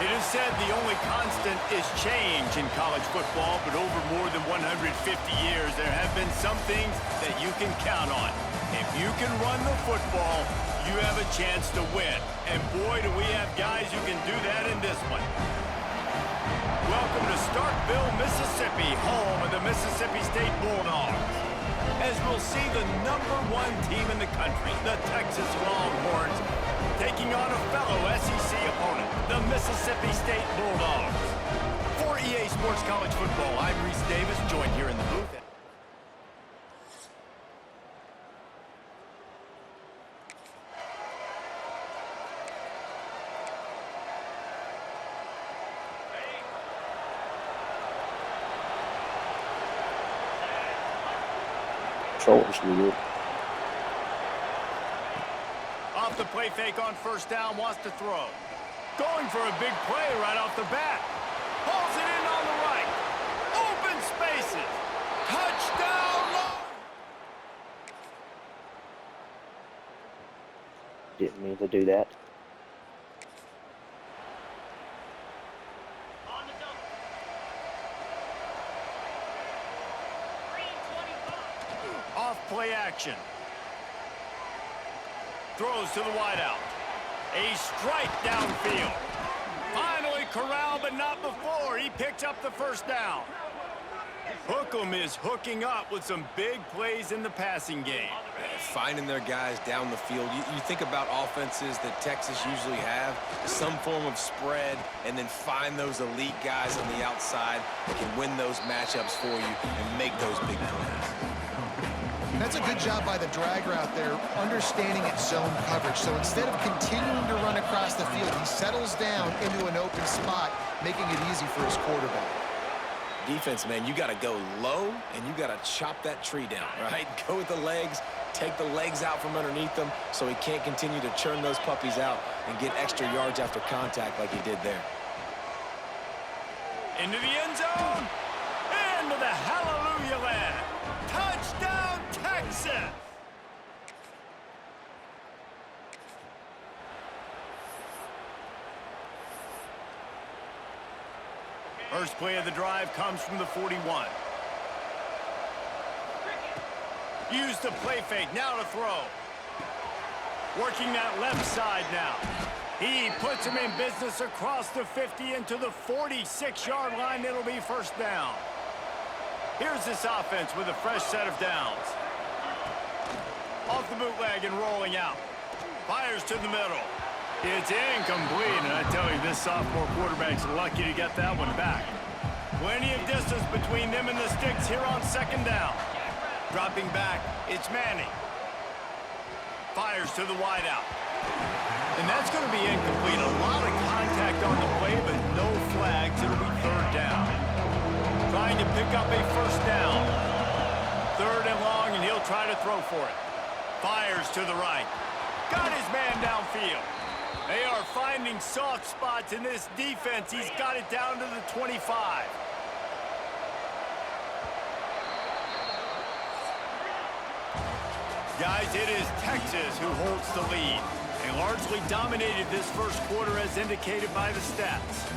It is said the only constant is change in college football, but over more than 150 years, there have been some things that you can count on. If you can run the football, you have a chance to win. And boy, do we have guys who can do that in this one. Welcome to Starkville, Mississippi, home of the Mississippi State Bulldogs. As we'll see the #1 team in the country, the Texas Longhorns, taking on a fellow SEC opponent, the Mississippi State Bulldogs. For EA Sports College Football, I'm Reese Davis, joined here in the booth. Off the play fake on first down, wants to throw. Going for a big play right off the bat. Pulls it in on the right. Open spaces. Touchdown! Didn't mean to do that. Play action. Throws to the wideout. A strike downfield. Finally corralled, but not before. He picks up the first down. Hookem is hooking up with some big plays in the passing game. Finding their guys down the field. You think about offenses that Texas usually have, some form of spread, and then find those elite guys on the outside that can win those matchups for you and make those big plays. That's a good job by the drag route there, understanding its zone coverage. So instead of continuing to run across the field, he settles down into an open spot, making it easy for his quarterback. Defense, man, you got to go low, and you got to chop that tree down, right? Go with the legs, take the legs out from underneath them so he can't continue to churn those puppies out and get extra yards after contact like he did there. Into the end zone. Into the hallelujah land. Touchdown, Texas! First play of the drive comes from the 41. Use the play fake, now to throw. Working that left side now. He puts him in business across the 50 into the 46-yard line. It'll be first down. Here's this offense with a fresh set of downs. Off the bootleg and rolling out. Fires to the middle. It's incomplete, and I tell you, this sophomore quarterback's lucky to get that one back. Plenty of distance between them and the sticks here on second down. Dropping back, it's Manning. Fires to the wideout. And that's going to be incomplete. A lot of contact on the play, but no flags. It'll be third down. Trying to pick up a first down. Third and long, and he'll try to throw for it. Fires to the right. Got his man downfield. They are finding soft spots in this defense. He's got it down to the 25. Guys, it is Texas who holds the lead. They largely dominated this first quarter as indicated by the stats.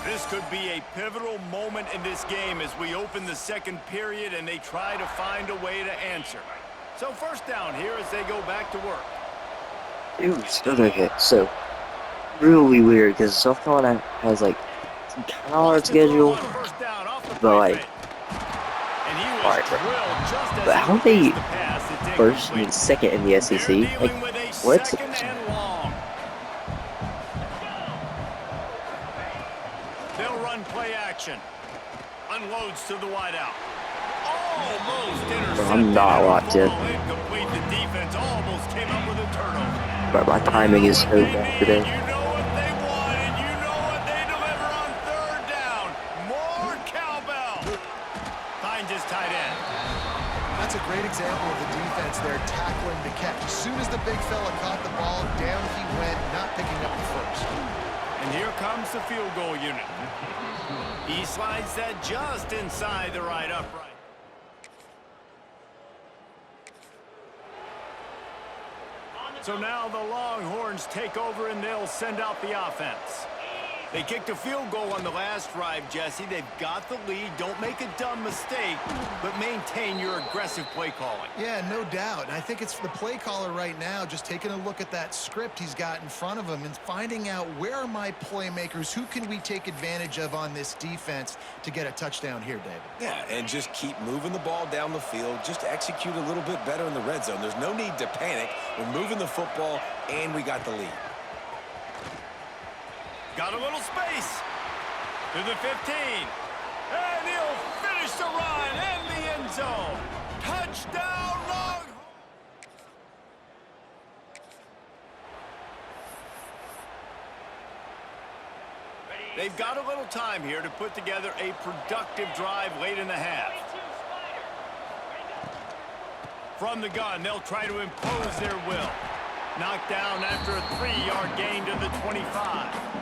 This could be a pivotal moment in this game as we open the second period and they try to find a way to answer. So first down here as they go back to work. Okay, so really weird because South Carolina has like some kind of hard schedule, but like, alright, but how are they first and second in the SEC? Like, what? Play action. Unloads to the wideout. Almost intercepted. I'm not locked in. Incomplete. The defense almost came up with a turnover. But my timing is so bad today. You know what they want, and you know what they deliver on third down. More cowbell. Finds his tight end. That's a great example of the defense there tackling the catch. As soon as the big fella caught the ball, down he went, not picking up the first. And here comes the field goal unit. He slides that just inside the right upright. So now the Longhorns take over and they'll send out the offense. They kicked a field goal on the last drive, Jesse. They've got the lead. Don't make a dumb mistake, but maintain your aggressive play calling. Yeah, no doubt. And I think it's the play caller right now just taking a look at that script he's got in front of him and finding out where are my playmakers, who can we take advantage of on this defense to get a touchdown here, David. Yeah, and just keep moving the ball down the field. Just execute a little bit better in the red zone. There's no need to panic. We're moving the football, and we got the lead. Got a little space to the 15. And he'll finish the run in the end zone. Touchdown, Longhorns! They've got a little time here to put together a productive drive late in the half. From the gun, they'll try to impose their will. Knocked down after a 3-yard gain to the 25.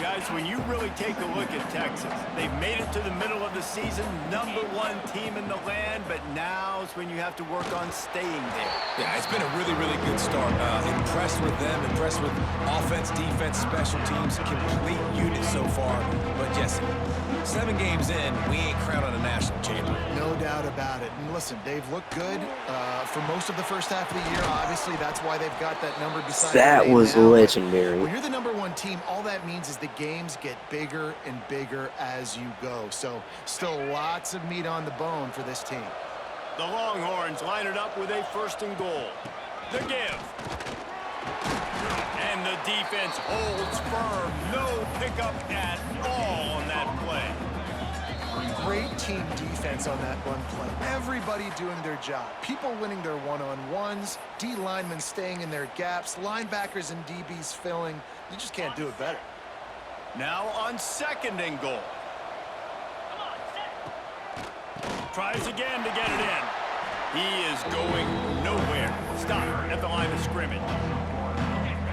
Guys, when you really take a look at Texas, they've made it to the middle of the season, #1 team in the land, but now is when you have to work on staying there. Yeah, it's been a really, really good start. Impressed with them, impressed with offense, defense, special teams, complete unit so far. But Jesse, 7 games in, we ain't crowned on a national champion. No doubt about it. And listen, they've looked good for most of the first half of the year. Obviously, that's why they've got that number beside That was legendary. When you're the #1 team, all that means is the games get bigger and bigger as you go. So still lots of meat on the bone for this team. The Longhorns line it up with a 1st and goal. The give. And the defense holds firm. No pickup at all on that play. Great team defense on that run play. Everybody doing their job. People winning their one-on-ones, D linemen staying in their gaps, linebackers and DBs filling. You just can't do it better. Now on 2nd and goal. Tries again to get it in. He is going nowhere. Stop at the line of scrimmage.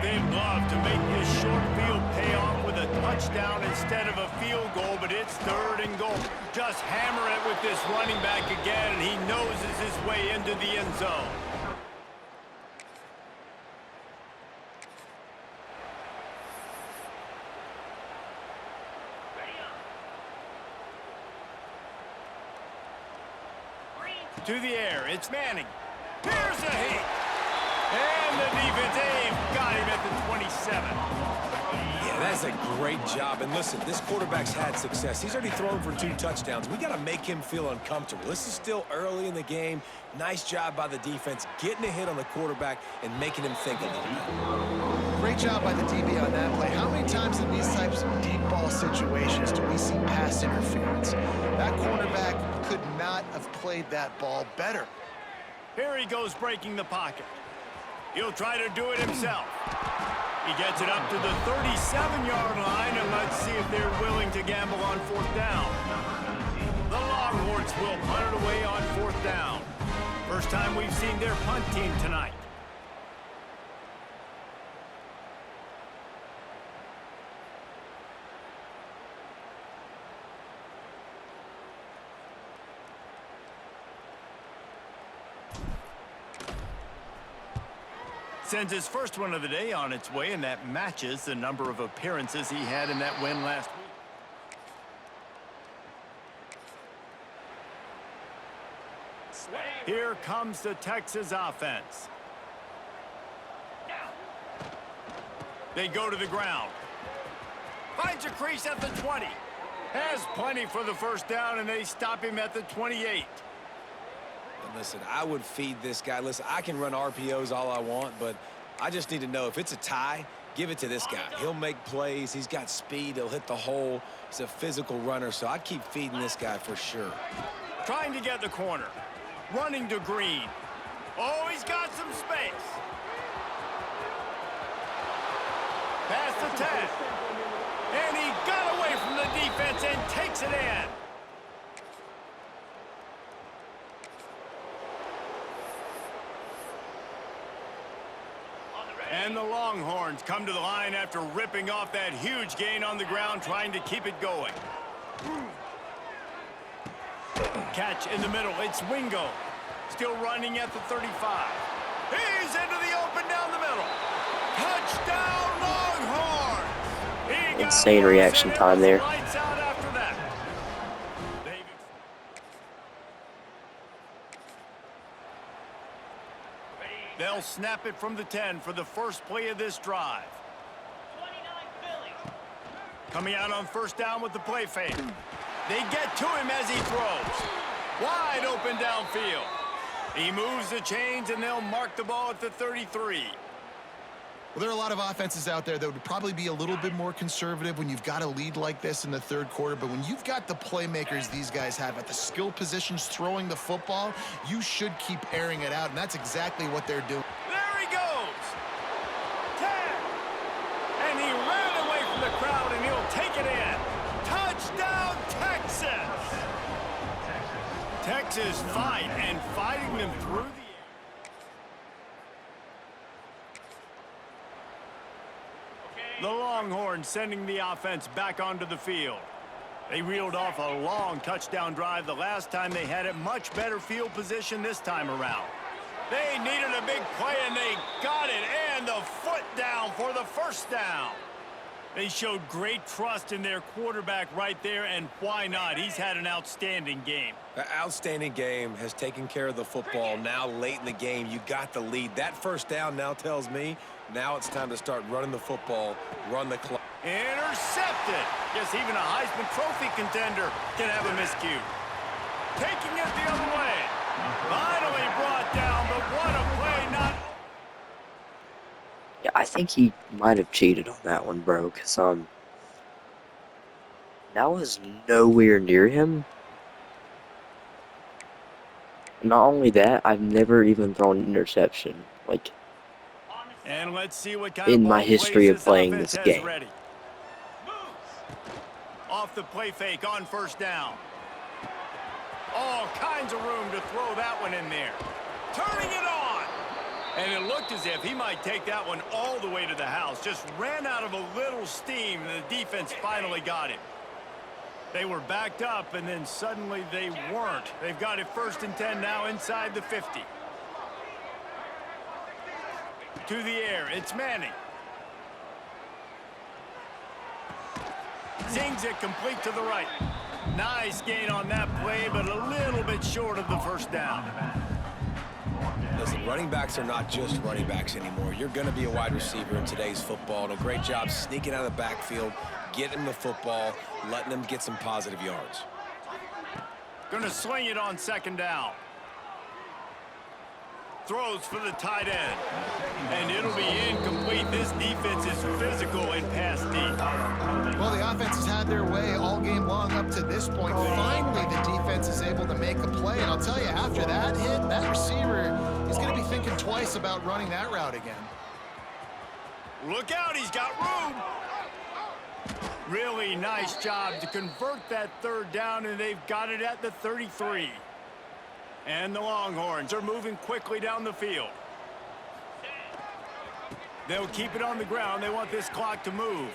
They'd love to make this short field pay off with a touchdown instead of a field goal, but it's 3rd and goal. Just hammer it with this running back again, and he noses his way into the end zone. To the air, it's Manning. Here's a hit. And the defense got him at the 27. Yeah, that's a great job. And listen, this quarterback's had success. He's already thrown for 2 touchdowns. We got to make him feel uncomfortable. This is still early in the game. Nice job by the defense, getting a hit on the quarterback and making him think a little bit. Great job by the DB on that play. How many times in these types of deep ball situations do we see pass interference? That cornerback could not have played that ball better. Here he goes breaking the pocket. He'll try to do it himself. He gets it up to the 37-yard line, and let's see if they're willing to gamble on 4th down. The Longhorns will punt it away on 4th down. First time we've seen their punt team tonight. Sends his first one of the day on its way, and that matches the number of appearances he had in that win last week. Here comes the Texas offense. They go to the ground. Finds a crease at the 20. Has plenty for the 1st down, and they stop him at the 28. Listen, I would feed this guy. Listen, I can run RPOs all I want, but I just need to know if it's a tie, give it to this guy. He'll make plays. He's got speed. He'll hit the hole. He's a physical runner, so I'd keep feeding this guy for sure. Trying to get the corner. Running to Green. Oh, he's got some space. Past the 10. And he got away from the defense and takes it in. And the Longhorns come to the line after ripping off that huge gain on the ground, trying to keep it going. Catch in the middle. It's Wingo. Still running at the 35. He's into the open insane reaction time there. Lights out after that. They'll snap it from the 10 for the first play of this drive. Coming out on first down with the play fake. They get to him as he throws. Wide open downfield. He moves the chains, and they'll mark the ball at the 33. Well, there are a lot of offenses out there that would probably be a little bit more conservative when you've got a lead like this in the third quarter. But when you've got the playmakers these guys have at the skill positions throwing the football, you should keep airing it out, and that's exactly what they're doing. There he goes. 10. And he ran away from the crowd, and he'll take it in. Touchdown, Texas. Texas fighting them through the air. The Longhorns sending the offense back onto the field. They reeled off a long touchdown drive the last time they had it. Much better field position this time around. They needed a big play, and they got it, and the foot down for the first down. They showed great trust in their quarterback right there, and why not? He's had an outstanding game. An outstanding game, has taken care of the football. Now late in the game, you got the lead. That first down now tells me now it's time to start running the football, run the clock. Intercepted. Guess even a Heisman Trophy contender can have a miscue. Taking it the other way. Finally brought down, but what a play. Not. Yeah, I think he might have cheated on that one, bro, because, that was nowhere near him. Not only that, I've never even thrown an interception, like, And let's see what kind in of my ball history plays of playing offense this has game. ready. Off the play fake on first down. All kinds of room to throw that one in there. Turning it on. And it looked as if he might take that one all the way to the house. Just ran out of a little steam, and the defense finally got him. They were backed up, and then suddenly they weren't. They've got it 1st and 10 now inside the 50. To the air, it's Manning. Zings it complete to the right. Nice gain on that play, but a little bit short of the first down. Listen, running backs are not just running backs anymore. You're going to be a wide receiver in today's football. And a great job sneaking out of the backfield, getting the football, letting them get some positive yards. Going to sling it on 2nd down. Throws for the tight end. And it'll be incomplete. This defense is physical and pass deep. Well, the offense has had their way all game long up to this point. Finally, the defense is able to make a play. And I'll tell you, after that hit, that receiver is going to be thinking twice about running that route again. Look out, he's got room. Really nice job to convert that 3rd down, and they've got it at the 33. And the Longhorns are moving quickly down the field. They'll keep it on the ground. They want this clock to move.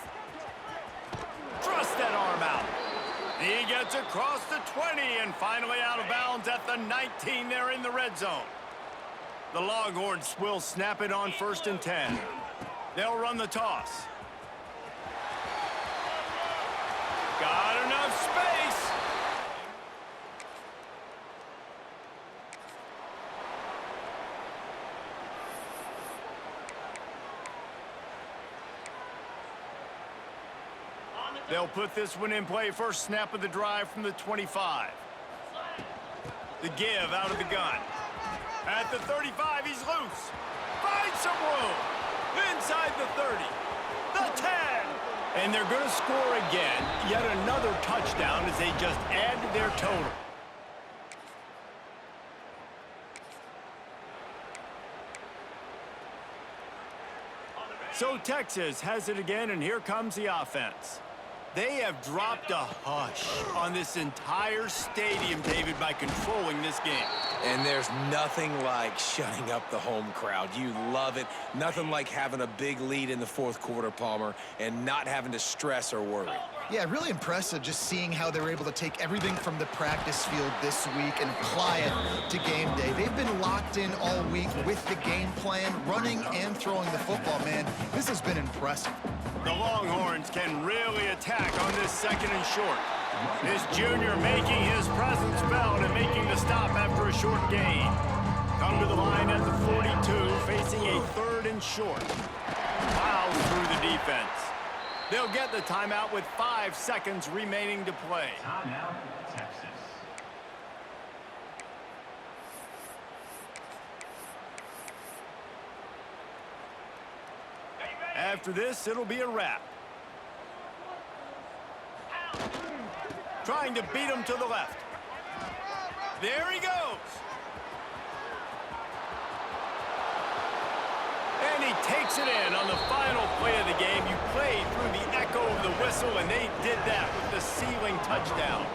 Thrust that arm out. He gets across the 20 and finally out of bounds at the 19 there in the red zone. The Longhorns will snap it on 1st and 10. They'll run the toss. Got enough space. They'll put this one in play. First snap of the drive from the 25. The give out of the gun. At the 35, he's loose. Finds some room. Inside the 30. The 10. And they're going to score again. Yet another touchdown as they just add to their total. So Texas has it again, and here comes the offense. They have dropped a hush on this entire stadium, David, by controlling this game. And there's nothing like shutting up the home crowd. You love it. Nothing like having a big lead in the 4th quarter, Palmer, and not having to stress or worry. Yeah, really impressive just seeing how they're able to take everything from the practice field this week and apply it to game day. They've been locked in all week with the game plan, running and throwing the football, man. This has been impressive. The Longhorns can really attack on this 2nd and short. This junior making his presence felt and making the stop after a short gain. Come to the line at the 42, facing a 3rd and short. Plows through the defense. They'll get the timeout with 5 seconds remaining to play. Timeout, Texas. After this, it'll be a wrap. Trying to beat him to the left. There he goes. And he takes it in on the final play of the game. You played through the echo of the whistle, and they did that with the sealing touchdown.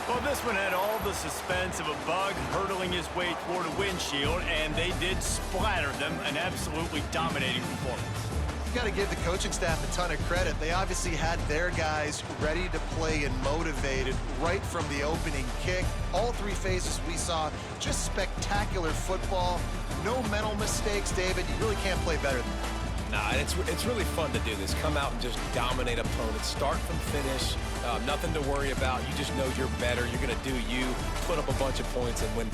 Well, this one had all the suspense of a bug hurtling his way toward a windshield, and they did splatter them. An absolutely dominating performance. You got to give the coaching staff a ton of credit. They obviously had their guys ready to play and motivated right from the opening kick. All 3 phases we saw, just spectacular football. No mental mistakes, David. You really can't play better than that. Nah, it's really fun to do this. Come out and just dominate opponents. Start from finish. Nothing to worry about. You just know you're better. You're going to do you, put up a bunch of points, and win.